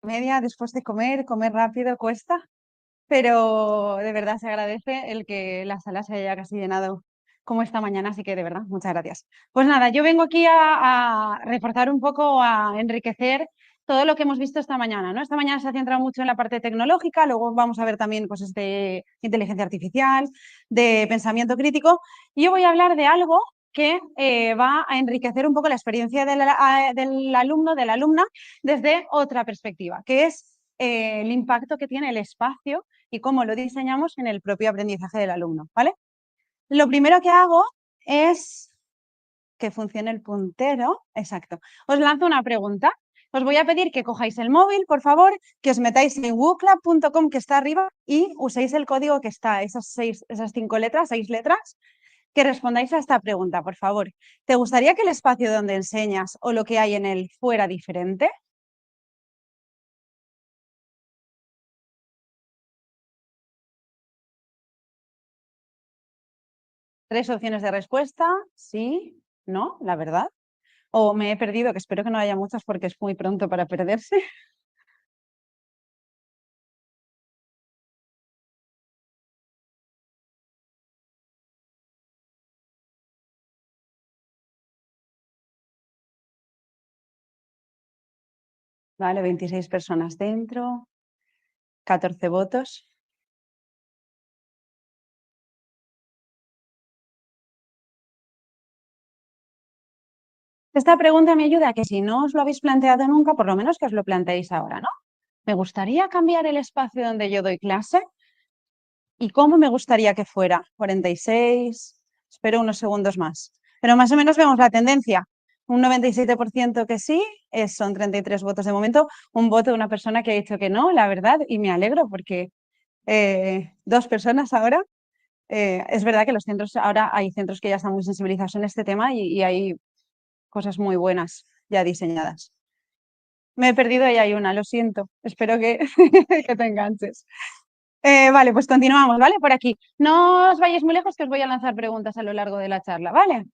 Media después de comer rápido cuesta, pero de verdad se agradece el que la sala se haya casi llenado como esta mañana, así que de verdad, muchas gracias. Pues nada, yo vengo aquí a reforzar un poco, a enriquecer todo lo que hemos visto esta mañana, ¿no? Esta mañana se ha centrado mucho en la parte tecnológica, luego vamos a ver también cosas de inteligencia artificial, de pensamiento crítico, y yo voy a hablar de algo que va a enriquecer un poco la experiencia del alumno, de la alumna, desde otra perspectiva, que es el impacto que tiene el espacio y cómo lo diseñamos en el propio aprendizaje del alumno, ¿vale? Lo primero que hago es que funcione el puntero. Exacto. Os lanzo una pregunta. Os voy a pedir que cojáis el móvil, por favor, que os metáis en wooclub.com que está arriba y uséis el código que está, esas 5 letras, 6 letras, que respondáis a esta pregunta, por favor. ¿Te gustaría que el espacio donde enseñas o lo que hay en él fuera diferente? 3 opciones de respuesta, sí, no, la verdad. O me he perdido, que espero que no haya muchas porque es muy pronto para perderse. Vale, 26 personas dentro, 14 votos. Esta pregunta me ayuda a que si no os lo habéis planteado nunca, por lo menos que os lo planteéis ahora, ¿no? ¿Me gustaría cambiar el espacio donde yo doy clase? ¿Y cómo me gustaría que fuera? 46, espero unos segundos más. Pero más o menos vemos la tendencia. Un 97% que sí, son 33 votos de momento. Un voto de una persona que ha dicho que no, la verdad, y me alegro porque 2 personas ahora. Es verdad que los centros, ahora hay centros que ya están muy sensibilizados en este tema y hay cosas muy buenas ya diseñadas. Me he perdido y hay una, lo siento. Espero que, que te enganches. Vale, pues continuamos, ¿vale? Por aquí. No os vayáis muy lejos que os voy a lanzar preguntas a lo largo de la charla, ¿vale?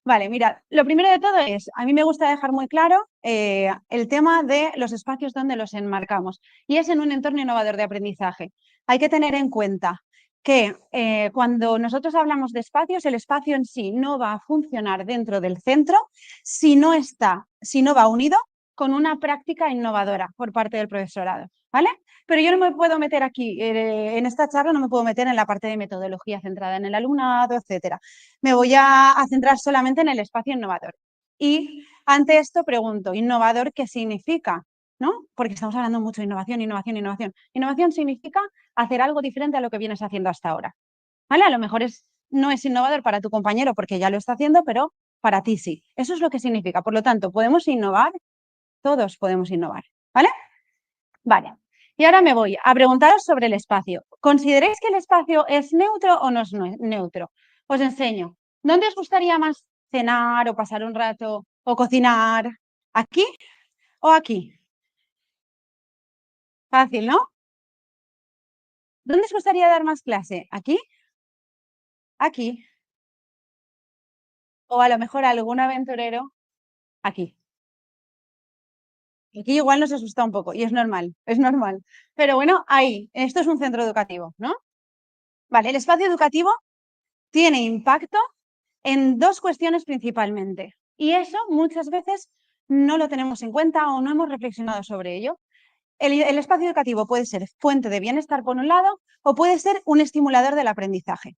Vale, mira, lo primero de todo es, a mí me gusta dejar muy claro el tema de los espacios donde los enmarcamos y es en un entorno innovador de aprendizaje. Hay que tener en cuenta que cuando nosotros hablamos de espacios, el espacio en sí no va a funcionar dentro del centro si no está, si no va unido con una práctica innovadora por parte del profesorado, ¿vale? Pero yo no me puedo meter aquí, en esta charla no me puedo meter en la parte de metodología centrada en el alumnado, etcétera. Me voy a centrar solamente en el espacio innovador. Y ante esto pregunto, ¿innovador qué significa? ¿No? Porque estamos hablando mucho de innovación, innovación, innovación. Innovación significa hacer algo diferente a lo que vienes haciendo hasta ahora. ¿Vale? A lo mejor no es innovador para tu compañero porque ya lo está haciendo, pero para ti sí. Eso es lo que significa. Por lo tanto, podemos innovar, todos podemos innovar. ¿Vale? Vale. Y ahora me voy a preguntaros sobre el espacio. ¿Consideráis que el espacio es neutro o no es neutro? Os enseño. ¿Dónde os gustaría más cenar o pasar un rato o cocinar? ¿Aquí o aquí? Fácil, ¿no? ¿Dónde os gustaría dar más clase? ¿Aquí? ¿Aquí? O a lo mejor algún aventurero aquí. Aquí igual nos asusta un poco y es normal, es normal. Pero bueno, ahí, esto es un centro educativo, ¿no? Vale, el espacio educativo tiene impacto en 2 cuestiones principalmente. Y eso muchas veces no lo tenemos en cuenta o no hemos reflexionado sobre ello. El espacio educativo puede ser fuente de bienestar por un lado o puede ser un estimulador del aprendizaje.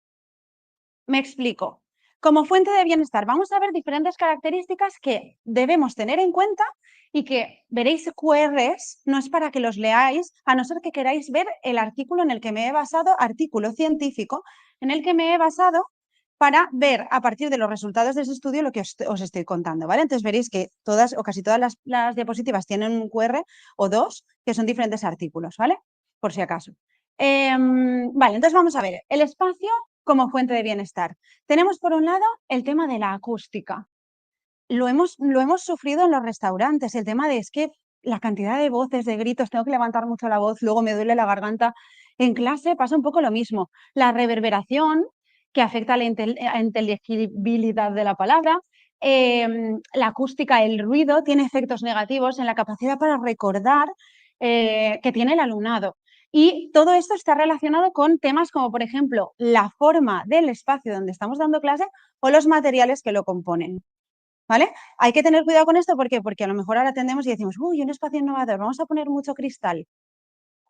Me explico. Como fuente de bienestar, vamos a ver diferentes características que debemos tener en cuenta y que veréis QRs, no es para que los leáis, a no ser que queráis ver el artículo en el que me he basado, artículo científico, en el que me he basado para ver a partir de los resultados de ese estudio lo que os estoy contando, ¿vale? Entonces veréis que todas o casi todas las diapositivas tienen un QR o 2 que son diferentes artículos, ¿vale? Por si acaso. Vale, entonces vamos a ver, el espacio como fuente de bienestar. Tenemos por un lado el tema de la acústica. Lo hemos sufrido en los restaurantes, el tema de es que la cantidad de voces, de gritos, tengo que levantar mucho la voz, luego me duele la garganta. En clase pasa un poco lo mismo. La reverberación, que afecta a la inteligibilidad de la palabra, la acústica, el ruido, tiene efectos negativos en la capacidad para recordar que tiene el alumnado. Y todo esto está relacionado con temas como, por ejemplo, la forma del espacio donde estamos dando clase o los materiales que lo componen. ¿Vale? Hay que tener cuidado con esto, ¿por qué? Porque a lo mejor ahora atendemos y decimos, uy, un espacio innovador, vamos a poner mucho cristal.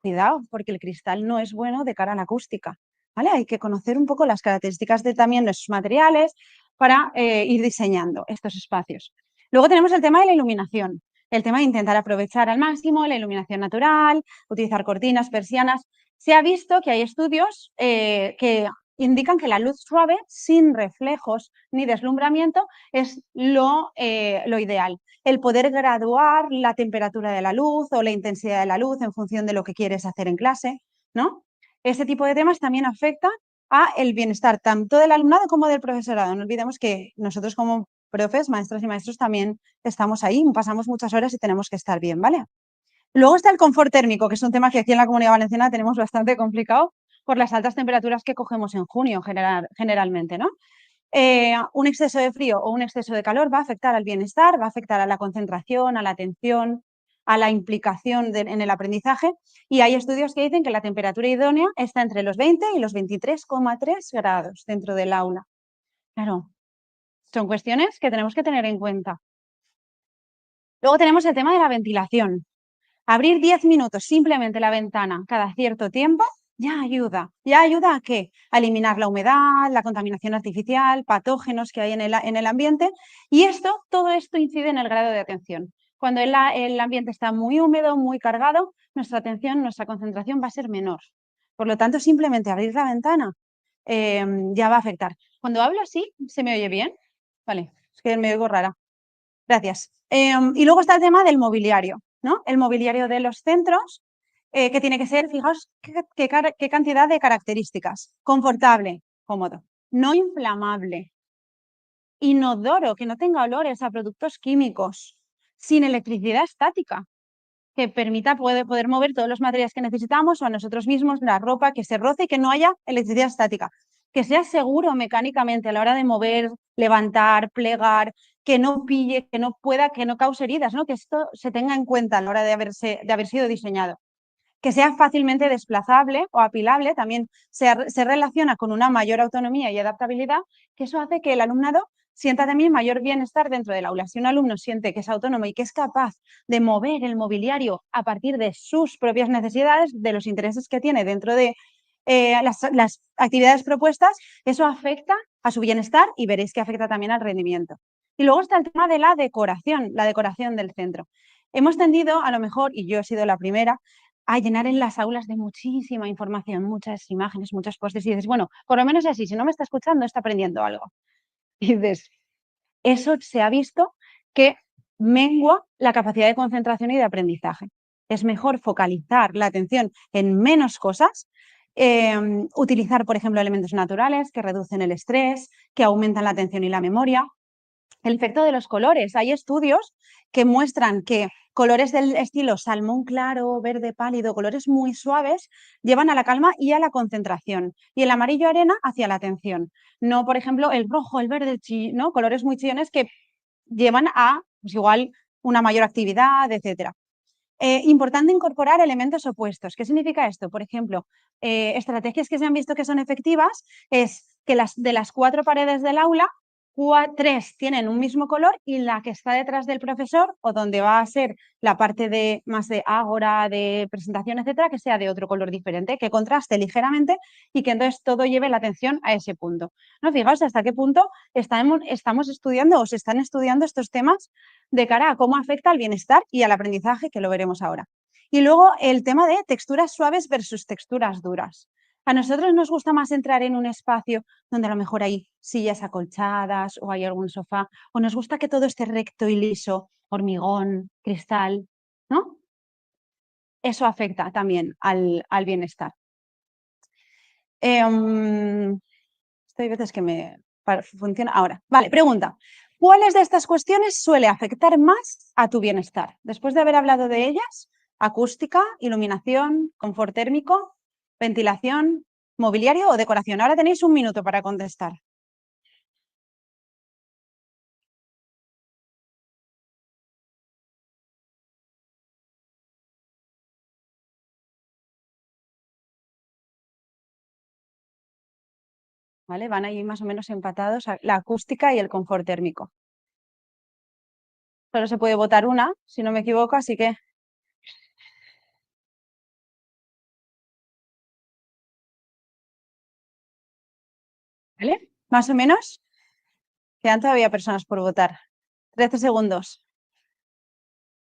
Cuidado, porque el cristal no es bueno de cara a la acústica, ¿vale? Hay que conocer un poco las características de también nuestros materiales para ir diseñando estos espacios. Luego tenemos el tema de la iluminación, el tema de intentar aprovechar al máximo la iluminación natural, utilizar cortinas, persianas. Se ha visto que hay estudios que indican que la luz suave, sin reflejos ni deslumbramiento, es lo ideal. El poder graduar la temperatura de la luz o la intensidad de la luz en función de lo que quieres hacer en clase, ¿no? Ese tipo de temas también afecta a el bienestar tanto del alumnado como del profesorado. No olvidemos que nosotros como profes, maestras y maestros también estamos ahí, pasamos muchas horas y tenemos que estar bien, ¿vale? Luego está el confort térmico, que es un tema que aquí en la Comunidad Valenciana tenemos bastante complicado por las altas temperaturas que cogemos en junio generalmente, ¿no? Un exceso de frío o un exceso de calor va a afectar al bienestar, va a afectar a la concentración, a la atención, a la implicación en el aprendizaje, y hay estudios que dicen que la temperatura idónea está entre los 20 y los 23,3 grados dentro del aula. Claro, son cuestiones que tenemos que tener en cuenta. Luego tenemos el tema de la ventilación. Abrir 10 minutos simplemente la ventana cada cierto tiempo ya ayuda. ¿Ya ayuda a qué? A eliminar la humedad, la contaminación artificial, patógenos que hay en el ambiente, y todo esto incide en el grado de atención. Cuando el ambiente está muy húmedo, muy cargado, nuestra atención, nuestra concentración va a ser menor. Por lo tanto, simplemente abrir la ventana ya va a afectar. Cuando hablo así, ¿se me oye bien? Vale, es que me oigo rara. Gracias. Y luego está el tema del mobiliario, ¿no? El mobiliario de los centros, que tiene que ser, fijaos, qué cantidad de características. Confortable, cómodo, no inflamable, inodoro, que no tenga olores a productos químicos, sin electricidad estática, que permita poder mover todos los materiales que necesitamos o a nosotros mismos, la ropa, que se roce y que no haya electricidad estática, que sea seguro mecánicamente a la hora de mover, levantar, plegar, que no pille, que no pueda, que no cause heridas, ¿no? Que esto se tenga en cuenta a la hora de haber sido diseñado. Que sea fácilmente desplazable o apilable, también se relaciona con una mayor autonomía y adaptabilidad, que eso hace que el alumnado sienta también mayor bienestar dentro del aula. Si un alumno siente que es autónomo y que es capaz de mover el mobiliario a partir de sus propias necesidades, de los intereses que tiene dentro de las actividades propuestas, eso afecta a su bienestar y veréis que afecta también al rendimiento. Y luego está el tema de la decoración del centro. Hemos tendido, a lo mejor, y yo he sido la primera, a llenar en las aulas de muchísima información, muchas imágenes, muchos pósters, y dices, bueno, por lo menos así, si no me está escuchando, está aprendiendo algo. Y dices, eso se ha visto que mengua la capacidad de concentración y de aprendizaje. Es mejor focalizar la atención en menos cosas, utilizar, por ejemplo, elementos naturales que reducen el estrés, que aumentan la atención y la memoria. El efecto de los colores. Hay estudios que muestran que colores del estilo salmón claro, verde pálido, colores muy suaves, llevan a la calma y a la concentración. Y el amarillo arena hacia la atención. No, por ejemplo, el rojo, el verde, ¿no? Colores muy chillones que llevan a, pues igual, una mayor actividad, etc. Importante incorporar elementos opuestos. ¿Qué significa esto? Por ejemplo, estrategias que se han visto que son efectivas es que de las 4 paredes del aula, 3 tienen un mismo color y la que está detrás del profesor o donde va a ser la parte más de ágora, de presentación, etcétera, que sea de otro color diferente, que contraste ligeramente y que entonces todo lleve la atención a ese punto. ¿No? Fijaos hasta qué punto estamos estudiando o se están estudiando estos temas de cara a cómo afecta al bienestar y al aprendizaje, que lo veremos ahora. Y luego el tema de texturas suaves versus texturas duras. A nosotros nos gusta más entrar en un espacio donde a lo mejor hay sillas acolchadas o hay algún sofá, o nos gusta que todo esté recto y liso, hormigón, cristal, ¿no? Eso afecta también al bienestar. Hay veces que me funciona ahora. Vale, pregunta. ¿Cuáles de estas cuestiones suele afectar más a tu bienestar? Después de haber hablado de ellas, acústica, iluminación, confort térmico, ventilación, mobiliario o decoración. Ahora tenéis un minuto para contestar. ¿vale? Van ahí más o menos empatados la acústica y el confort térmico. Solo se puede votar una, si no me equivoco, así que... ¿Vale? Más o menos, quedan todavía personas por votar. 13 segundos.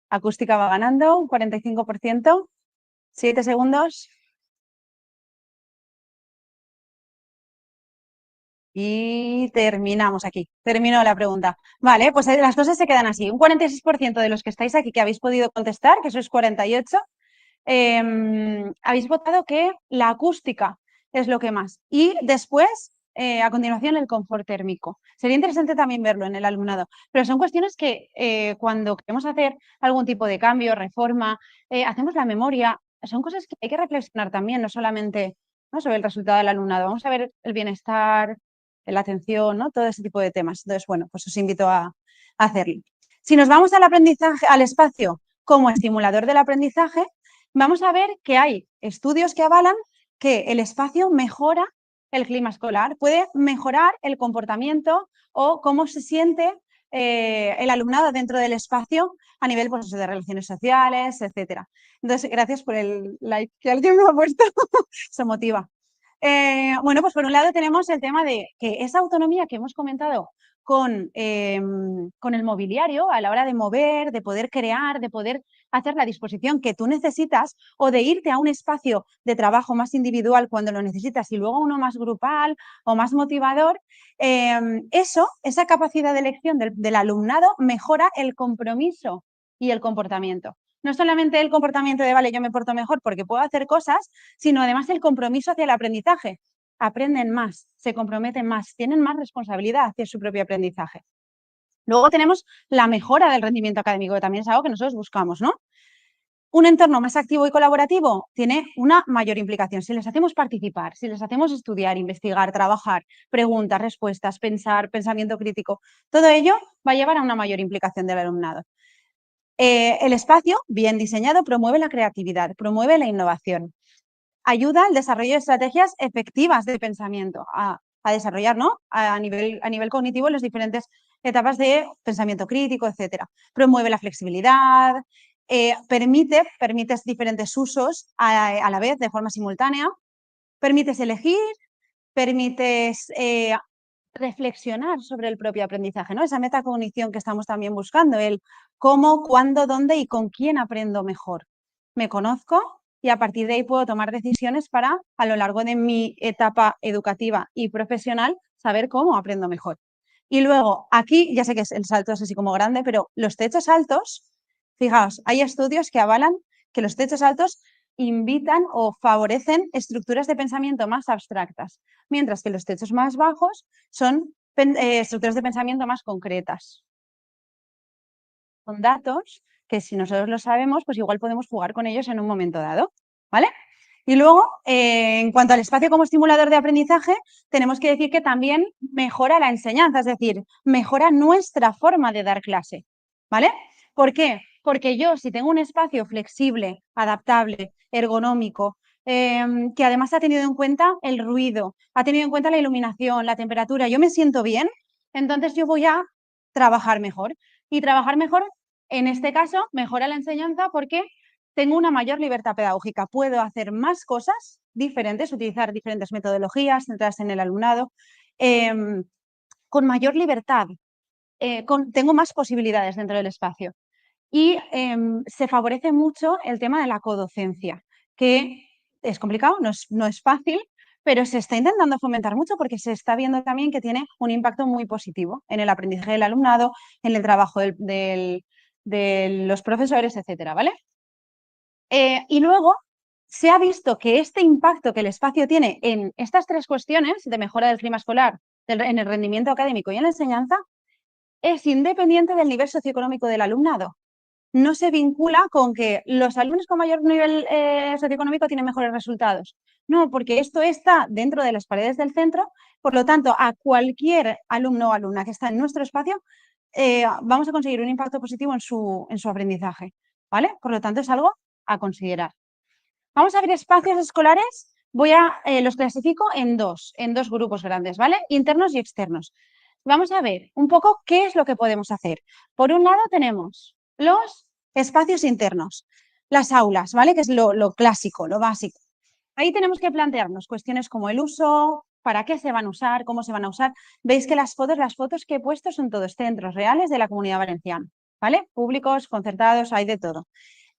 Acústica va ganando, un 45%. 7 segundos. Y terminamos aquí. Termino la pregunta. Vale, pues las cosas se quedan así. Un 46% de los que estáis aquí que habéis podido contestar, que sois 48, habéis votado que la acústica es lo que más. Y después, a continuación, el confort térmico. Sería interesante también verlo en el alumnado, pero son cuestiones que cuando queremos hacer algún tipo de cambio, reforma, hacemos la memoria, son cosas que hay que reflexionar también, no solamente, ¿no?, sobre el resultado del alumnado. Vamos a ver el bienestar, la atención, ¿no?, todo ese tipo de temas. Entonces, bueno, pues os invito a hacerlo. Si nos vamos al aprendizaje, al espacio como estimulador del aprendizaje, vamos a ver que hay estudios que avalan que el espacio mejora el clima escolar, puede mejorar el comportamiento o cómo se siente el alumnado dentro del espacio a nivel, pues, de relaciones sociales, etcétera. Entonces, gracias por el like que alguien me ha puesto, se motiva. Bueno, pues por un lado tenemos el tema de que esa autonomía que hemos comentado con el mobiliario a la hora de mover, de poder crear, de poder hacer la disposición que tú necesitas o de irte a un espacio de trabajo más individual cuando lo necesitas y luego uno más grupal o más motivador, esa capacidad de elección del alumnado mejora el compromiso y el comportamiento. No solamente el comportamiento de, vale, yo me porto mejor porque puedo hacer cosas, sino además el compromiso hacia el aprendizaje. Aprenden más, se comprometen más, tienen más responsabilidad hacia su propio aprendizaje. Luego tenemos la mejora del rendimiento académico, que también es algo que nosotros buscamos, ¿no? Un entorno más activo y colaborativo tiene una mayor implicación. Si les hacemos participar, si les hacemos estudiar, investigar, trabajar, preguntas, respuestas, pensar, pensamiento crítico, todo ello va a llevar a una mayor implicación del alumnado. El espacio, bien diseñado, promueve la creatividad, promueve la innovación, ayuda al desarrollo de estrategias efectivas de pensamiento, a desarrollar, ¿no?, a nivel cognitivo las diferentes etapas de pensamiento crítico, etcétera. Promueve la flexibilidad, permites diferentes usos a la vez de forma simultánea, permites elegir, permites reflexionar sobre el propio aprendizaje, ¿no? Esa metacognición que estamos también buscando, el cómo, cuándo, dónde y con quién aprendo mejor. Me conozco y a partir de ahí puedo tomar decisiones para, a lo largo de mi etapa educativa y profesional, saber cómo aprendo mejor. Y luego, aquí, ya sé que el salto es así como grande, pero los techos altos, fijaos, hay estudios que avalan que los techos altos invitan o favorecen estructuras de pensamiento más abstractas, mientras que los techos más bajos son estructuras de pensamiento más concretas. Son datos que, si nosotros lo sabemos, pues igual podemos jugar con ellos en un momento dado, ¿vale? Y luego, en cuanto al espacio como estimulador de aprendizaje, tenemos que decir que también mejora la enseñanza, es decir, mejora nuestra forma de dar clase, ¿vale? ¿Por qué? Porque yo, si tengo un espacio flexible, adaptable, ergonómico, que además ha tenido en cuenta el ruido, ha tenido en cuenta la iluminación, la temperatura, yo me siento bien, entonces yo voy a trabajar mejor. Y trabajar mejor, en este caso, mejora la enseñanza porque tengo una mayor libertad pedagógica. Puedo hacer más cosas diferentes, utilizar diferentes metodologías centradas en el alumnado, con mayor libertad. Tengo más posibilidades dentro del espacio. Y se favorece mucho el tema de la codocencia, que es complicado, no es fácil, pero se está intentando fomentar mucho porque se está viendo también que tiene un impacto muy positivo en el aprendizaje del alumnado, en el trabajo de los profesores, etcétera, ¿vale? Y luego se ha visto que este impacto que el espacio tiene en estas tres cuestiones de mejora del clima escolar, en el rendimiento académico y en la enseñanza, es independiente del nivel socioeconómico del alumnado. No se vincula con que los alumnos con mayor nivel socioeconómico tienen mejores resultados. No, porque esto está dentro de las paredes del centro, por lo tanto, a cualquier alumno o alumna que está en nuestro espacio, vamos a conseguir un impacto positivo en su aprendizaje, ¿vale? Por lo tanto, es algo a considerar. Vamos a ver espacios escolares los clasifico en dos grupos grandes, ¿vale? Internos y externos. Vamos a ver un poco qué es lo que podemos hacer. Por un lado tenemos los espacios internos, las aulas, ¿vale? Que es lo clásico, lo básico. Ahí tenemos que plantearnos cuestiones como el uso, para qué se van a usar, cómo se van a usar. Veis que las fotos que he puesto son todos centros reales de la Comunidad Valenciana, ¿vale? Públicos, concertados, hay de todo.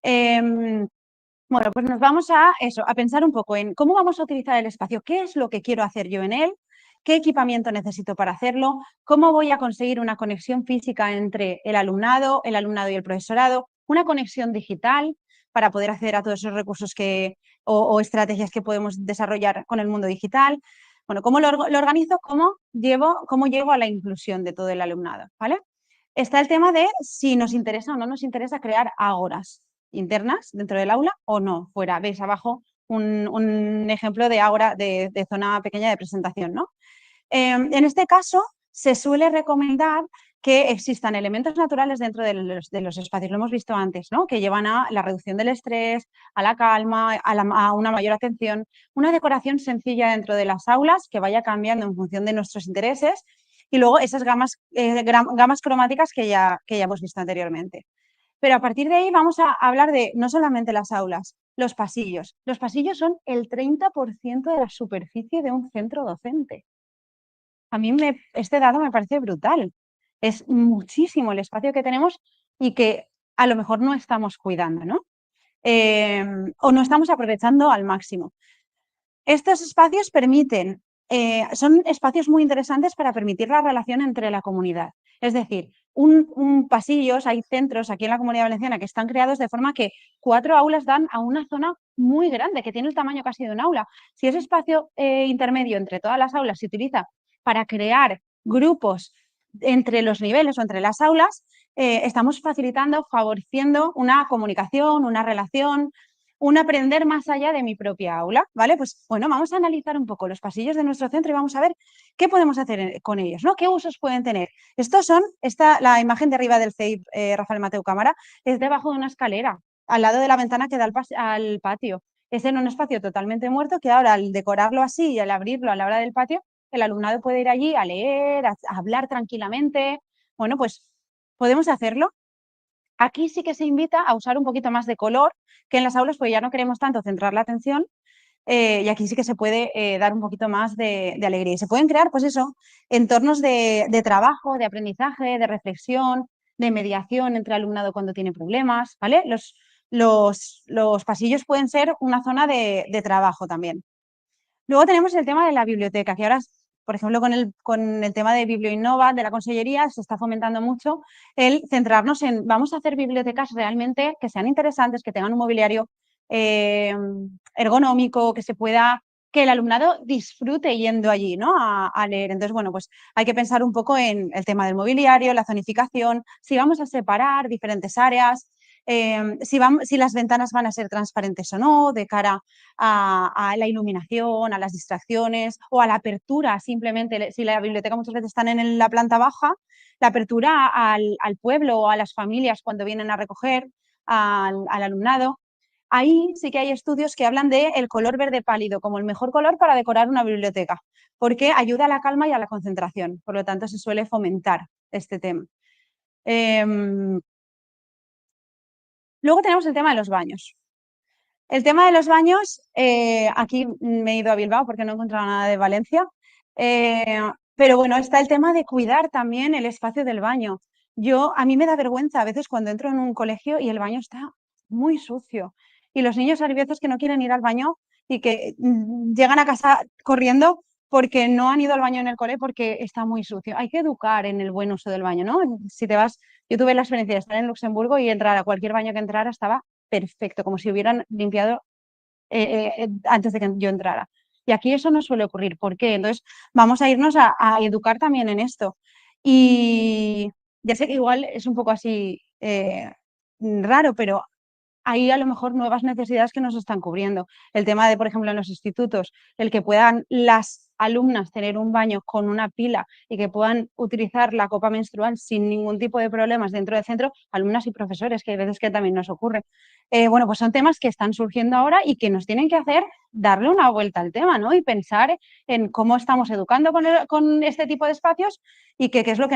Bueno, pues nos vamos a eso, a pensar un poco en cómo vamos a utilizar el espacio, qué es lo que quiero hacer yo en él, qué equipamiento necesito para hacerlo, cómo voy a conseguir una conexión física entre el alumnado y el profesorado, una conexión digital para poder acceder a todos esos recursos o estrategias que podemos desarrollar con el mundo digital. Bueno, ¿cómo lo organizo? ¿Cómo llego a la inclusión de todo el alumnado? ¿Vale? Está el tema de si nos interesa o no nos interesa crear ágoras internas dentro del aula o no, fuera. Veis abajo un ejemplo de ágora, de zona pequeña de presentación, ¿no? En este caso, se suele recomendar que existan elementos naturales dentro de los espacios, lo hemos visto antes, ¿no? Que llevan a la reducción del estrés, a la calma, a una mayor atención, una decoración sencilla dentro de las aulas que vaya cambiando en función de nuestros intereses y luego esas gamas cromáticas que ya hemos visto anteriormente. Pero a partir de ahí vamos a hablar de no solamente las aulas, los pasillos. Los pasillos son el 30% de la superficie de un centro docente. A mí este dato me parece brutal. Es muchísimo el espacio que tenemos y que a lo mejor no estamos cuidando, ¿no? O no estamos aprovechando al máximo. Estos espacios son espacios muy interesantes para permitir la relación entre la comunidad. Es decir, pasillos, hay centros aquí en la Comunidad Valenciana que están creados de forma que 4 aulas dan a una zona muy grande, que tiene el tamaño casi de un aula. Si ese espacio intermedio entre todas las aulas se utiliza para crear grupos entre los niveles o entre las aulas, estamos facilitando, favoreciendo una comunicación, una relación, un aprender más allá de mi propia aula, ¿vale? Pues bueno, vamos a analizar un poco los pasillos de nuestro centro y vamos a ver qué podemos hacer con ellos, ¿no? ¿Qué usos pueden tener? La imagen de arriba del CEIP, Rafael Mateu Cámara, es debajo de una escalera, al lado de la ventana que da al patio. Es en un espacio totalmente muerto que ahora al decorarlo así y al abrirlo a la hora del patio, el alumnado puede ir allí a leer, a hablar tranquilamente. Bueno, pues podemos hacerlo. Aquí sí que se invita a usar un poquito más de color, que en las aulas pues ya no queremos tanto centrar la atención y aquí sí que se puede dar un poquito más de alegría. Y se pueden crear, pues eso, entornos de trabajo, de aprendizaje, de reflexión, de mediación entre alumnado cuando tiene problemas, ¿vale? Los pasillos pueden ser una zona de trabajo también. Luego tenemos el tema de la biblioteca, que ahora, por ejemplo, con el tema de BiblioInnova de la Consellería, se está fomentando mucho el centrarnos en, vamos a hacer bibliotecas realmente que sean interesantes, que tengan un mobiliario ergonómico, que el alumnado disfrute yendo allí, ¿no? A leer. Entonces, bueno, pues hay que pensar un poco en el tema del mobiliario, la zonificación, si vamos a separar diferentes áreas, si las ventanas van a ser transparentes o no, de cara a la iluminación, a las distracciones o a la apertura, simplemente, si la biblioteca muchas veces están en la planta baja, la apertura al pueblo o a las familias cuando vienen a recoger al alumnado. Ahí sí que hay estudios que hablan del color verde pálido como el mejor color para decorar una biblioteca, porque ayuda a la calma y a la concentración. Por lo tanto, se suele fomentar este tema. Luego tenemos el tema de los baños. El tema de los baños, aquí me he ido a Bilbao porque no he encontrado nada de Valencia, pero bueno, está el tema de cuidar también el espacio del baño. A mí me da vergüenza a veces cuando entro en un colegio y el baño está muy sucio y los niños hay veces que no quieren ir al baño y que llegan a casa corriendo porque no han ido al baño en el cole porque está muy sucio. Hay que educar en el buen uso del baño, ¿no? Si te vas, yo tuve la experiencia de estar en Luxemburgo y entrar a cualquier baño que entrara estaba perfecto, como si hubieran limpiado antes de que yo entrara. Y aquí eso no suele ocurrir. ¿Por qué? Entonces, vamos a irnos a educar también en esto. Y ya sé que igual es un poco así raro, pero hay a lo mejor nuevas necesidades que nos están cubriendo. El tema de, por ejemplo, en los institutos, el que puedan las alumnas tener un baño con una pila y que puedan utilizar la copa menstrual sin ningún tipo de problemas dentro del centro, alumnas y profesores, que hay veces que también nos ocurre. Bueno, pues son temas que están surgiendo ahora y que nos tienen que hacer darle una vuelta al tema, ¿no? Y pensar en cómo estamos educando con este tipo de espacios y qué es lo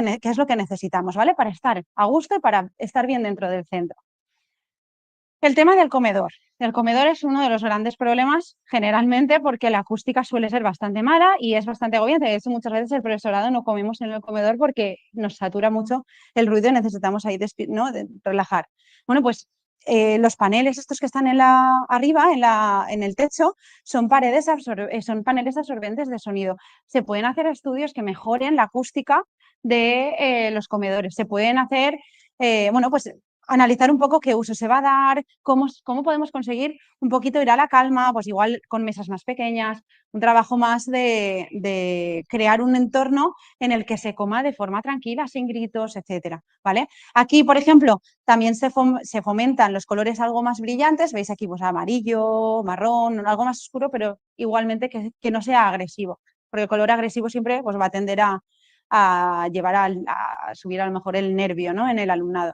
que necesitamos, ¿vale? Para estar a gusto y para estar bien dentro del centro. El tema del comedor. El comedor es uno de los grandes problemas generalmente porque la acústica suele ser bastante mala y es bastante agobiante. De hecho, muchas veces el profesorado no comemos en el comedor porque nos satura mucho el ruido y necesitamos ahí ¿no? relajar. Bueno, pues los paneles estos que están arriba, en el techo, son son paneles absorbentes de sonido. Se pueden hacer estudios que mejoren la acústica de los comedores. Se pueden hacer, bueno, pues analizar un poco qué uso se va a dar, cómo podemos conseguir un poquito ir a la calma, pues igual con mesas más pequeñas, un trabajo más de crear un entorno en el que se coma de forma tranquila, sin gritos, etcétera, ¿vale? Aquí, por ejemplo, también se fomentan los colores algo más brillantes, veis aquí pues amarillo, marrón, algo más oscuro, pero igualmente que no sea agresivo, porque el color agresivo siempre pues, va a tender a llevar a subir a lo mejor el nervio, ¿no? En el alumnado.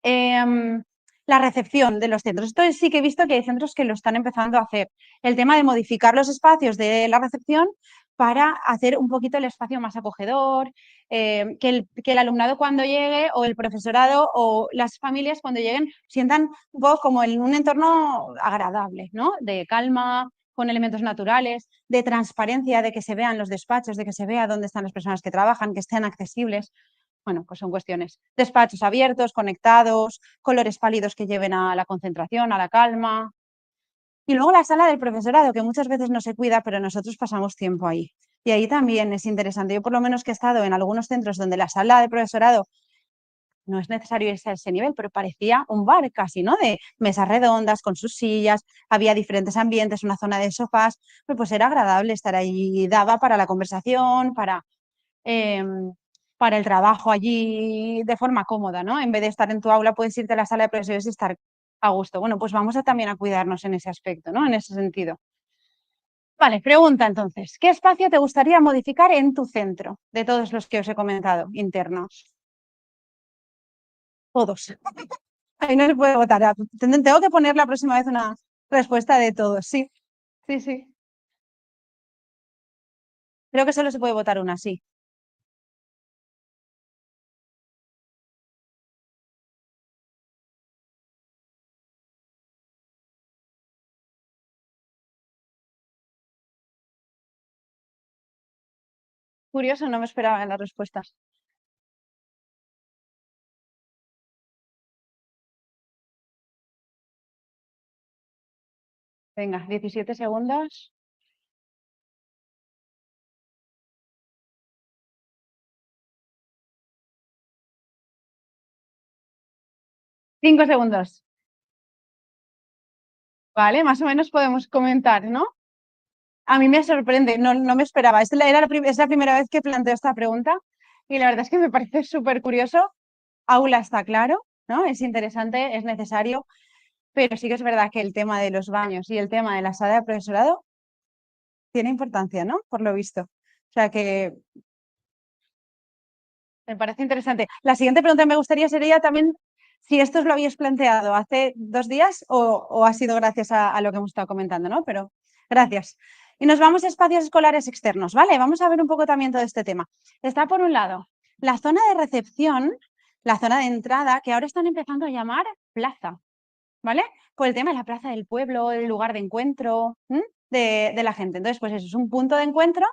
La recepción de los centros. Esto sí que he visto que hay centros que lo están empezando a hacer. El tema de modificar los espacios de la recepción para hacer un poquito el espacio más acogedor, que el alumnado cuando llegue o el profesorado o las familias cuando lleguen sientan un poco como en un entorno agradable, ¿no? De calma, con elementos naturales, de transparencia, de que se vean los despachos, de que se vea dónde están las personas que trabajan, que estén accesibles. Bueno, pues son cuestiones. Despachos abiertos, conectados, colores pálidos que lleven a la concentración, a la calma. Y luego la sala del profesorado, que muchas veces no se cuida, pero nosotros pasamos tiempo ahí. Y ahí también es interesante. Yo por lo menos que he estado en algunos centros donde la sala de profesorado no es necesario irse a ese nivel, pero parecía un bar casi, ¿no? De mesas redondas con sus sillas, había diferentes ambientes, una zona de sofás, pues era agradable estar ahí, daba para la conversación, eh, para el trabajo allí de forma cómoda, ¿no? En vez de estar en tu aula, puedes irte a la sala de profesores y estar a gusto. Bueno, pues vamos también a cuidarnos en ese aspecto, ¿no? En ese sentido. Vale, pregunta entonces, ¿qué espacio te gustaría modificar en tu centro de todos los que os he comentado, internos? Todos. Ahí no se puede votar. Tengo que poner la próxima vez una respuesta de todos, sí. Sí, sí. Creo que solo se puede votar una, sí. Curioso, no me esperaba en las respuestas. Venga, 17 segundos. 5 segundos. Vale, más o menos podemos comentar, ¿no? A mí me sorprende, no me esperaba. Es la primera vez que planteo esta pregunta y la verdad es que me parece súper curioso. Aula está claro, ¿no? Es interesante, es necesario, pero sí que es verdad que el tema de los baños y el tema de la sala de profesorado tiene importancia, ¿no? Por lo visto. O sea que me parece interesante. La siguiente pregunta que me gustaría sería también si esto os lo habíais planteado hace 2 días o ha sido gracias a lo que hemos estado comentando, ¿no? Pero gracias. Y nos vamos a espacios escolares externos, ¿vale? Vamos a ver un poco también todo este tema. Está por un lado la zona de recepción, la zona de entrada, que ahora están empezando a llamar plaza, ¿vale? Por el tema de la plaza del pueblo, el lugar de encuentro de la gente. Entonces, pues eso es un punto de encuentro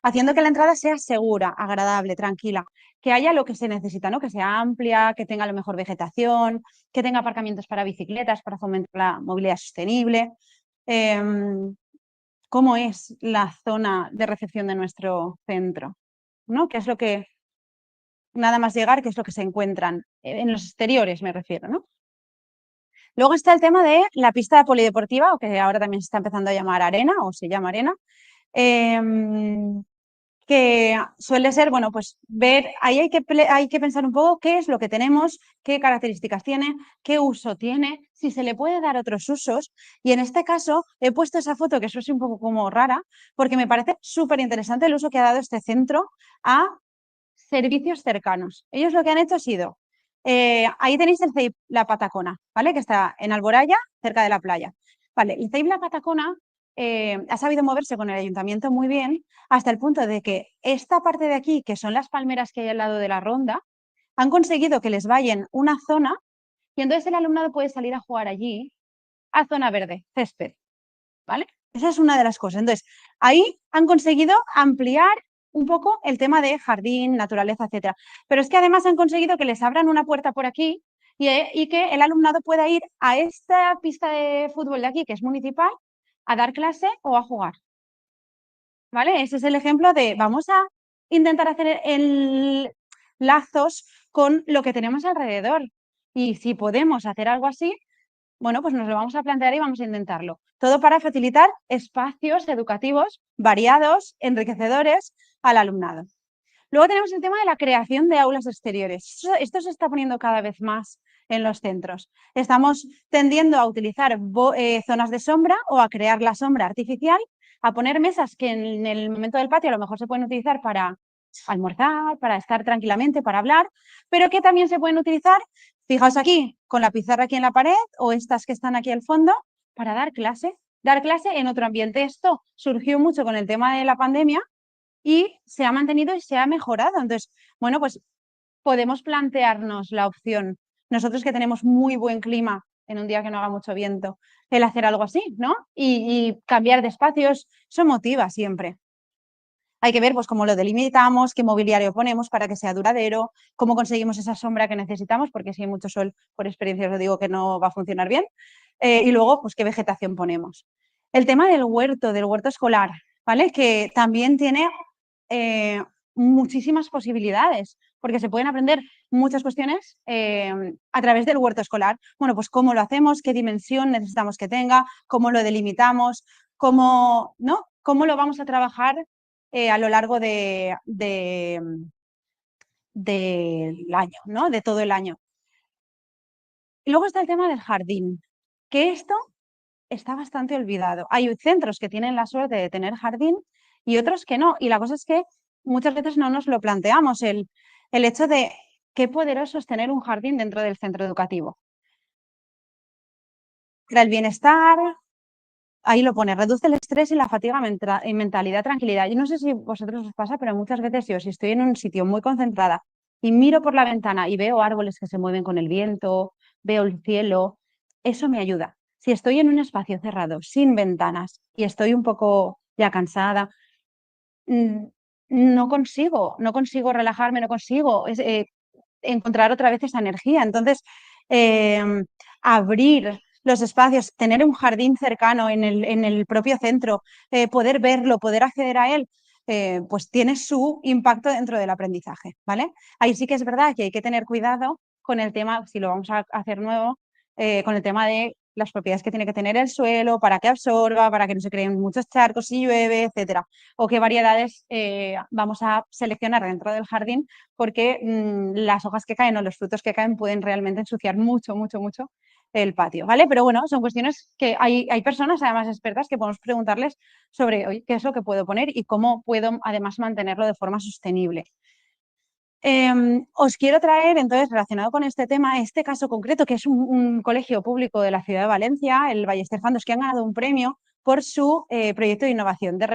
haciendo que la entrada sea segura, agradable, tranquila, que haya lo que se necesita, ¿no? Que sea amplia, que tenga a lo mejor vegetación, que tenga aparcamientos para bicicletas, para fomentar la movilidad sostenible. ¿Cómo es la zona de recepción de nuestro centro? ¿No? ¿Qué es lo que, nada más llegar, qué es lo que se encuentran en los exteriores, me refiero, ¿no? Luego está el tema de la pista polideportiva, o que ahora también se está empezando a llamar arena, o se llama arena, que suele ser, bueno, pues ver, ahí hay que pensar un poco qué es lo que tenemos, qué características tiene, qué uso tiene, si se le puede dar otros usos. Y en este caso he puesto esa foto, que eso es un poco como rara, porque me parece súper interesante el uso que ha dado este centro a servicios cercanos. Ellos lo que han hecho ha sido, ahí tenéis el CEIP La Patacona, ¿vale? Que está en Alboraya, cerca de la playa. Vale, el CEIP La Patacona ha sabido moverse con el ayuntamiento muy bien, hasta el punto de que esta parte de aquí, que son las palmeras que hay al lado de la ronda, han conseguido que les vayan una zona y entonces el alumnado puede salir a jugar allí a zona verde, césped, ¿vale? Esa es una de las cosas. Entonces, ahí han conseguido ampliar un poco el tema de jardín, naturaleza, etcétera. Pero es que además han conseguido que les abran una puerta por aquí y que el alumnado pueda ir a esta pista de fútbol de aquí, que es municipal, a dar clase o a jugar. ¿Vale? Ese es el ejemplo de vamos a intentar hacer lazos con lo que tenemos alrededor. Y si podemos hacer algo así, bueno, pues nos lo vamos a plantear y vamos a intentarlo. Todo para facilitar espacios educativos variados, enriquecedores al alumnado. Luego tenemos el tema de la creación de aulas exteriores. Esto se está poniendo cada vez más en los centros. Estamos tendiendo a utilizar zonas de sombra o a crear la sombra artificial, a poner mesas que en el momento del patio a lo mejor se pueden utilizar para almorzar, para estar tranquilamente, para hablar, pero que también se pueden utilizar, fijaos aquí, con la pizarra aquí en la pared o estas que están aquí al fondo, para dar clase en otro ambiente. Esto surgió mucho con el tema de la pandemia y se ha mantenido y se ha mejorado. Entonces, bueno, pues podemos plantearnos la opción, nosotros que tenemos muy buen clima en un día que no haga mucho viento, el hacer algo así, ¿no? Y cambiar de espacios, eso motiva siempre. Hay que ver pues cómo lo delimitamos, qué mobiliario ponemos para que sea duradero, cómo conseguimos esa sombra que necesitamos, porque si hay mucho sol, por experiencia os digo que no va a funcionar bien. Y luego, pues qué vegetación ponemos. El tema del huerto escolar, ¿vale? Que también tiene muchísimas posibilidades, porque se pueden aprender muchas cuestiones a través del huerto escolar. Bueno, pues cómo lo hacemos, qué dimensión necesitamos que tenga, cómo lo delimitamos, cómo, ¿no? Cómo lo vamos a trabajar a lo largo del año, ¿no? De todo el año. Y luego está el tema del jardín, que esto está bastante olvidado. Hay centros que tienen la suerte de tener jardín y otros que no. Y la cosa es que muchas veces no nos lo planteamos, el hecho de qué poderoso es tener un jardín dentro del centro educativo. Para el bienestar, ahí lo pone, reduce el estrés y la fatiga y mentalidad, tranquilidad. Yo no sé si a vosotros os pasa, pero muchas veces yo, si estoy en un sitio muy concentrada y miro por la ventana y veo árboles que se mueven con el viento, veo el cielo, eso me ayuda. Si estoy en un espacio cerrado, sin ventanas, y estoy un poco ya cansada, no consigo relajarme, no consigo encontrar otra vez esa energía. Entonces, abrir los espacios, tener un jardín cercano en el propio centro, poder verlo, poder acceder a él, pues tiene su impacto dentro del aprendizaje, ¿vale? Ahí sí que es verdad que hay que tener cuidado con el tema, si lo vamos a hacer nuevo, con el tema de las propiedades que tiene que tener el suelo para que absorba, para que no se creen muchos charcos si llueve, etcétera. O qué variedades vamos a seleccionar dentro del jardín, porque las hojas que caen o los frutos que caen pueden realmente ensuciar mucho, mucho, mucho el patio, ¿vale? Pero bueno, son cuestiones que hay personas además expertas que podemos preguntarles sobre oye, qué es lo que puedo poner y cómo puedo además mantenerlo de forma sostenible. Os quiero traer, entonces, relacionado con este tema, este caso concreto, que es un colegio público de la ciudad de Valencia, el Ballester Fandos, que han ganado un premio por su proyecto de innovación de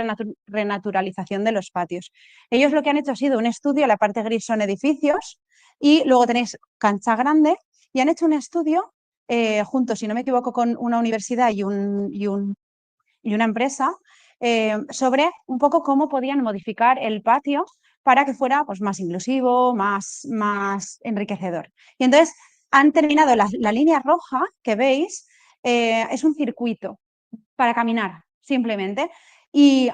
renaturalización de los patios. Ellos lo que han hecho ha sido un estudio, la parte gris son edificios, y luego tenéis cancha grande, y han hecho un estudio junto, si no me equivoco, con una universidad y una empresa, sobre un poco cómo podían modificar el patio para que fuera pues, más inclusivo, más enriquecedor. Y entonces han terminado la línea roja que veis, es un circuito para caminar simplemente y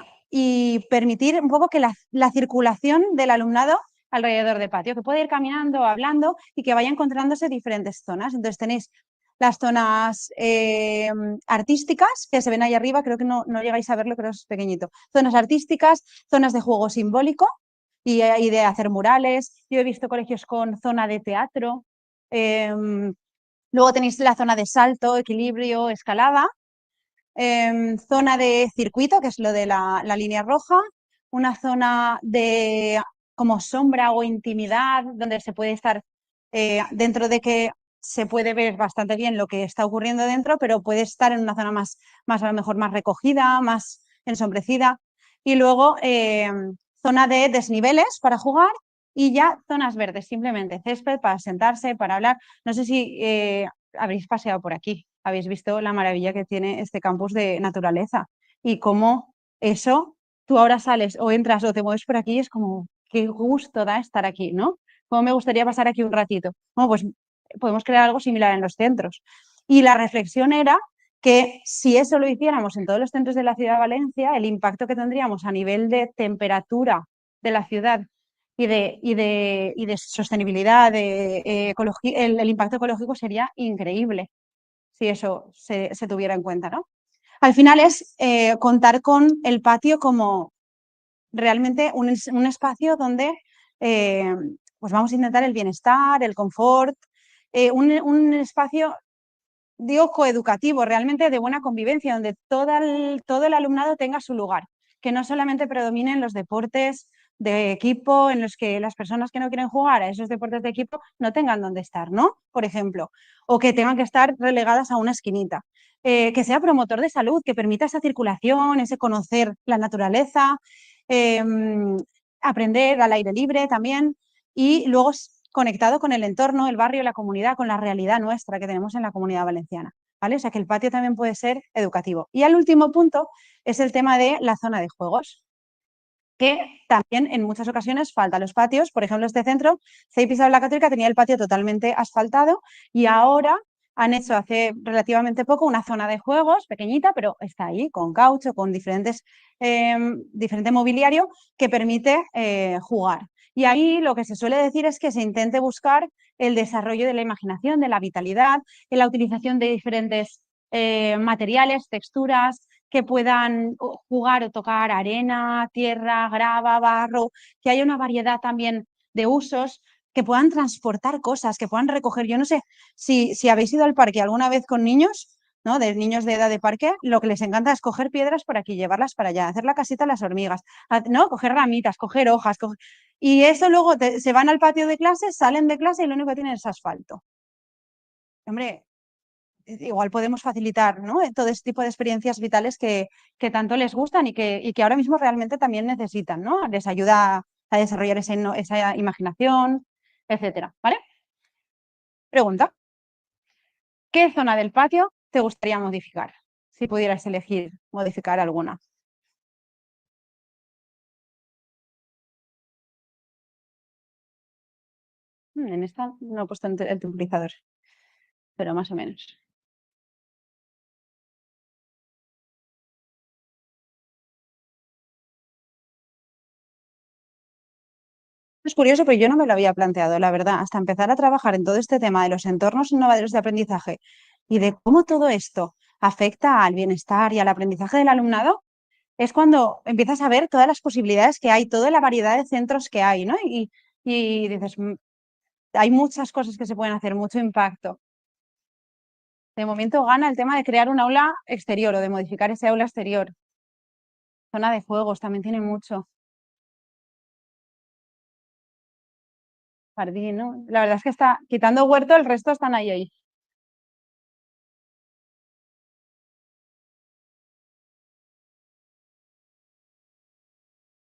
permitir un poco que la circulación del alumnado alrededor del patio, que puede ir caminando, hablando y que vaya encontrándose diferentes zonas. Entonces tenéis las zonas artísticas que se ven ahí arriba, creo que no llegáis a verlo, pero es pequeñito. Zonas artísticas, zonas de juego simbólico y de hacer murales. Yo he visto colegios con zona de teatro. Luego tenéis la zona de salto, equilibrio, escalada. Zona de circuito, que es lo de la línea roja. Una zona de como sombra o intimidad, donde se puede estar dentro de que se puede ver bastante bien lo que está ocurriendo dentro, pero puede estar en una zona más a lo mejor más recogida, más ensombrecida. Y luego zona de desniveles para jugar y ya zonas verdes, simplemente césped para sentarse, para hablar. No sé si habréis paseado por aquí, habéis visto la maravilla que tiene este campus de naturaleza y cómo eso, tú ahora sales o entras o te mueves por aquí y es como, qué gusto da estar aquí, ¿no? Cómo me gustaría pasar aquí un ratito. Bueno, pues podemos crear algo similar en los centros. Y la reflexión era que si eso lo hiciéramos en todos los centros de la ciudad de Valencia, el impacto que tendríamos a nivel de temperatura de la ciudad y de sostenibilidad, el impacto ecológico sería increíble si eso se tuviera en cuenta, ¿no? Al final es contar con el patio como realmente un espacio donde pues vamos a intentar el bienestar, el confort, un espacio, digo, coeducativo, realmente de buena convivencia, donde todo el alumnado tenga su lugar, que no solamente predominen los deportes de equipo en los que las personas que no quieren jugar a esos deportes de equipo no tengan dónde estar, ¿no? Por ejemplo, o que tengan que estar relegadas a una esquinita. Que sea promotor de salud, que permita esa circulación, ese conocer la naturaleza, eh, aprender al aire libre también y luego conectado con el entorno, el barrio, la comunidad, con la realidad nuestra que tenemos en la Comunidad Valenciana, ¿vale? O sea que el patio también puede ser educativo. Y el último punto es el tema de la zona de juegos, que también en muchas ocasiones faltan los patios. Por ejemplo, este centro, CEIPIS de la Católica, tenía el patio totalmente asfaltado y ahora han hecho hace relativamente poco una zona de juegos pequeñita, pero está ahí con caucho, con diferente mobiliario que permite jugar. Y ahí lo que se suele decir es que se intente buscar el desarrollo de la imaginación, de la vitalidad, en la utilización de diferentes materiales, texturas, que puedan jugar o tocar arena, tierra, grava, barro, que haya una variedad también de usos, que puedan transportar cosas, que puedan recoger. Yo no sé si habéis ido al parque alguna vez con niños, ¿no? De niños de edad de parque, lo que les encanta es coger piedras por aquí, llevarlas para allá, hacer la casita a las hormigas, ¿no? Coger ramitas, coger hojas, y eso luego se van al patio de clase, salen de clase y lo único que tienen es asfalto. Hombre, igual podemos facilitar, ¿no? Todo este tipo de experiencias vitales que tanto les gustan y que ahora mismo realmente también necesitan, ¿no? Les ayuda a desarrollar esa imaginación, etcétera, ¿vale? Pregunta, ¿qué zona del patio te gustaría modificar? Si pudieras elegir modificar alguna. En esta no he puesto el temporizador, pero más o menos. Es curioso, pero yo no me lo había planteado, la verdad, hasta empezar a trabajar en todo este tema de los entornos innovadores de aprendizaje y de cómo todo esto afecta al bienestar y al aprendizaje del alumnado, es cuando empiezas a ver todas las posibilidades que hay, toda la variedad de centros que hay, ¿no? Y dices, hay muchas cosas que se pueden hacer, mucho impacto. De momento gana el tema de crear un aula exterior o de modificar ese aula exterior. Zona de juegos también tiene mucho. Jardín, ¿no? La verdad es que está, quitando huerto, el resto están ahí.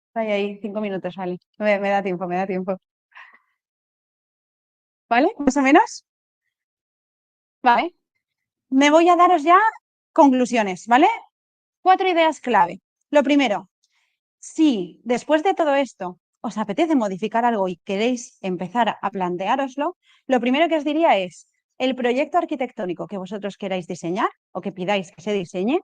Está ahí, 5 minutos, vale. Me da tiempo, me da tiempo. ¿Vale? ¿Más o menos? Vale. Me voy a daros ya conclusiones, ¿vale? 4 ideas clave. Lo primero, si después de todo esto os apetece modificar algo y queréis empezar a planteároslo, lo primero que os diría es el proyecto arquitectónico que vosotros queráis diseñar o que pidáis que se diseñe,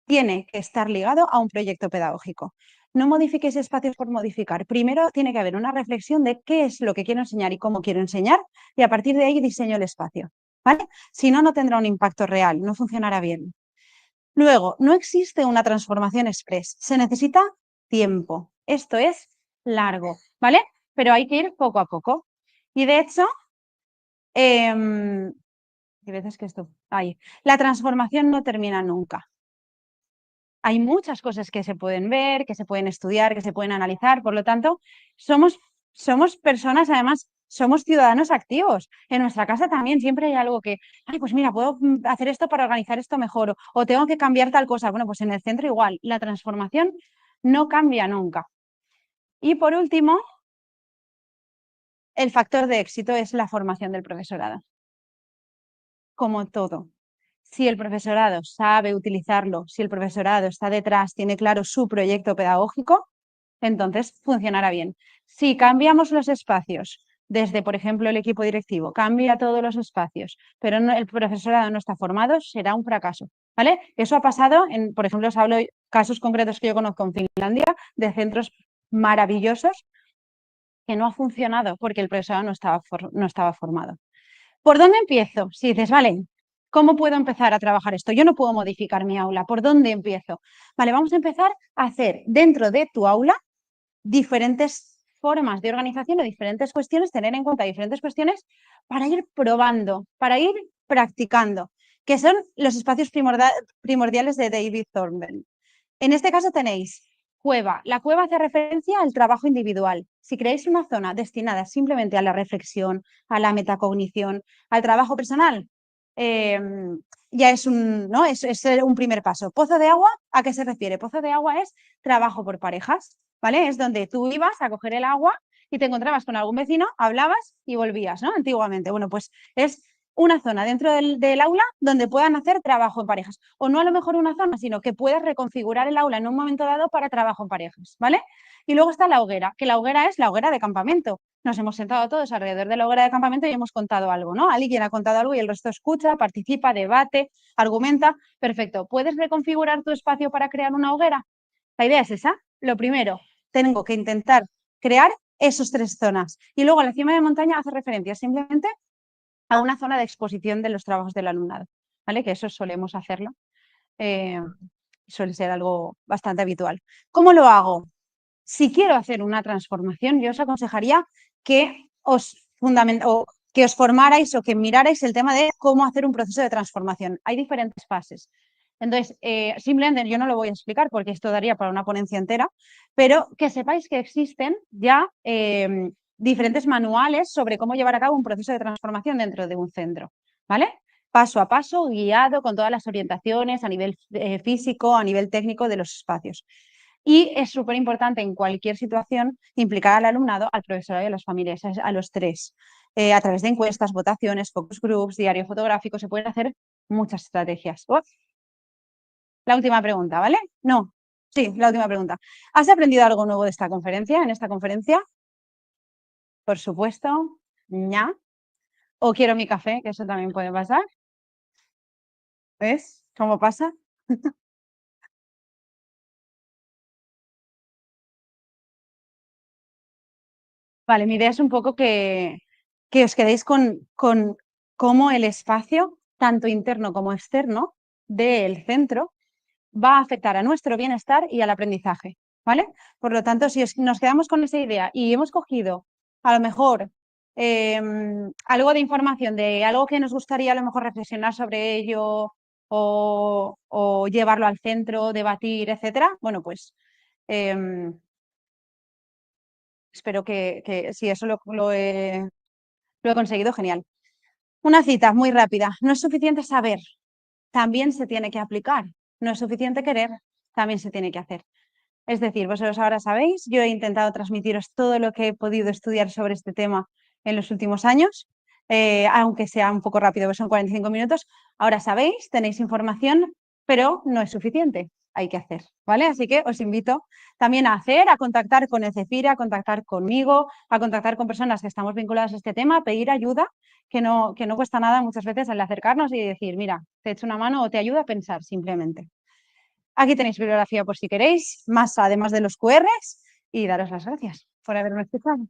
tiene que estar ligado a un proyecto pedagógico. No modifiquéis espacios por modificar. Primero tiene que haber una reflexión de qué es lo que quiero enseñar y cómo quiero enseñar y a partir de ahí diseño el espacio. ¿vale? Si no, no tendrá un impacto real, no funcionará bien. Luego, no existe una transformación express, se necesita tiempo. Esto es largo, ¿vale? Pero hay que ir poco a poco. Y de hecho, hay veces que la transformación no termina nunca. Hay muchas cosas que se pueden ver, que se pueden estudiar, que se pueden analizar. Por lo tanto, somos personas, además, somos ciudadanos activos. En nuestra casa también siempre hay algo que, ay, pues mira, puedo hacer esto para organizar esto mejor o tengo que cambiar tal cosa. Bueno, pues en el centro igual. La transformación no cambia nunca. Y por último, el factor de éxito es la formación del profesorado. Como todo. Si el profesorado sabe utilizarlo, si el profesorado está detrás, tiene claro su proyecto pedagógico, entonces funcionará bien. Si cambiamos los espacios, desde, por ejemplo, el equipo directivo, cambia todos los espacios, pero el profesorado no está formado, será un fracaso, ¿vale? Eso ha pasado, por ejemplo, os hablo de casos concretos que yo conozco en Finlandia, de centros maravillosos que no ha funcionado porque el profesorado no estaba formado. ¿Por dónde empiezo? Si dices, vale, ¿cómo puedo empezar a trabajar esto? Yo no puedo modificar mi aula. ¿Por dónde empiezo? Vale, vamos a empezar a hacer dentro de tu aula diferentes formas de organización o diferentes cuestiones, tener en cuenta diferentes cuestiones para ir probando, para ir practicando, que son los espacios primordiales de David Thornburn. En este caso tenéis cueva. La cueva hace referencia al trabajo individual. Si creáis una zona destinada simplemente a la reflexión, a la metacognición, al trabajo personal, ya es ¿no? es un primer paso. Pozo de agua, ¿a qué se refiere? Pozo de agua es trabajo por parejas, ¿vale? Es donde tú ibas a coger el agua y te encontrabas con algún vecino, hablabas y volvías, ¿no? Antiguamente. Bueno, pues es una zona dentro del aula donde puedan hacer trabajo en parejas. O no a lo mejor una zona, sino que puedas reconfigurar el aula en un momento dado para trabajo en parejas, ¿vale? Y luego está la hoguera, que la hoguera es la hoguera de campamento. Nos hemos sentado todos alrededor de la hoguera de campamento y hemos contado algo, ¿no? Alguien ha contado algo y el resto escucha, participa, debate, argumenta. Perfecto. ¿Puedes reconfigurar tu espacio para crear una hoguera? La idea es esa. Lo primero, tengo que intentar crear esas tres zonas. Y luego la cima de montaña hace referencia simplemente a una zona de exposición de los trabajos del alumnado, ¿vale? Que eso solemos hacerlo. Suele ser algo bastante habitual. ¿Cómo lo hago? Si quiero hacer una transformación, yo os aconsejaría que que os formarais o que mirarais el tema de cómo hacer un proceso de transformación. Hay diferentes fases. Entonces, simplemente yo no lo voy a explicar porque esto daría para una ponencia entera, pero que sepáis que existen ya diferentes manuales sobre cómo llevar a cabo un proceso de transformación dentro de un centro, ¿vale? Paso a paso, guiado con todas las orientaciones a nivel físico, a nivel técnico de los espacios. Y es súper importante en cualquier situación implicar al alumnado, al profesorado y a las familias, a los tres. A través de encuestas, votaciones, focus groups, diario fotográfico, se pueden hacer muchas estrategias. La última pregunta, ¿vale? No, sí, la última pregunta. ¿Has aprendido algo nuevo de esta conferencia, en esta conferencia? Por supuesto, ña. O quiero mi café, que eso también puede pasar. ¿Ves cómo pasa? Vale, mi idea es un poco que os quedéis con cómo el espacio, tanto interno como externo, del centro va a afectar a nuestro bienestar y al aprendizaje, ¿vale? Por lo tanto, si nos quedamos con esa idea y hemos cogido a lo mejor algo de información de algo que nos gustaría a lo mejor reflexionar sobre ello o llevarlo al centro, debatir, etcétera, bueno, pues espero que si eso lo he conseguido, genial. Una cita muy rápida. No es suficiente saber, también se tiene que aplicar. No es suficiente querer, también se tiene que hacer. Es decir, vosotros ahora sabéis, yo he intentado transmitiros todo lo que he podido estudiar sobre este tema en los últimos años, aunque sea un poco rápido, porque son 45 minutos. Ahora sabéis, tenéis información, pero no es suficiente, hay que hacer, ¿vale? Así que os invito también a hacer, a contactar con el CEFIRE, a contactar conmigo, a contactar con personas que estamos vinculadas a este tema, a pedir ayuda, que no cuesta nada muchas veces al acercarnos y decir, mira, te echo una mano o te ayudo a pensar simplemente. Aquí tenéis bibliografía por si queréis, más además de los QRs, y daros las gracias por haberme escuchado.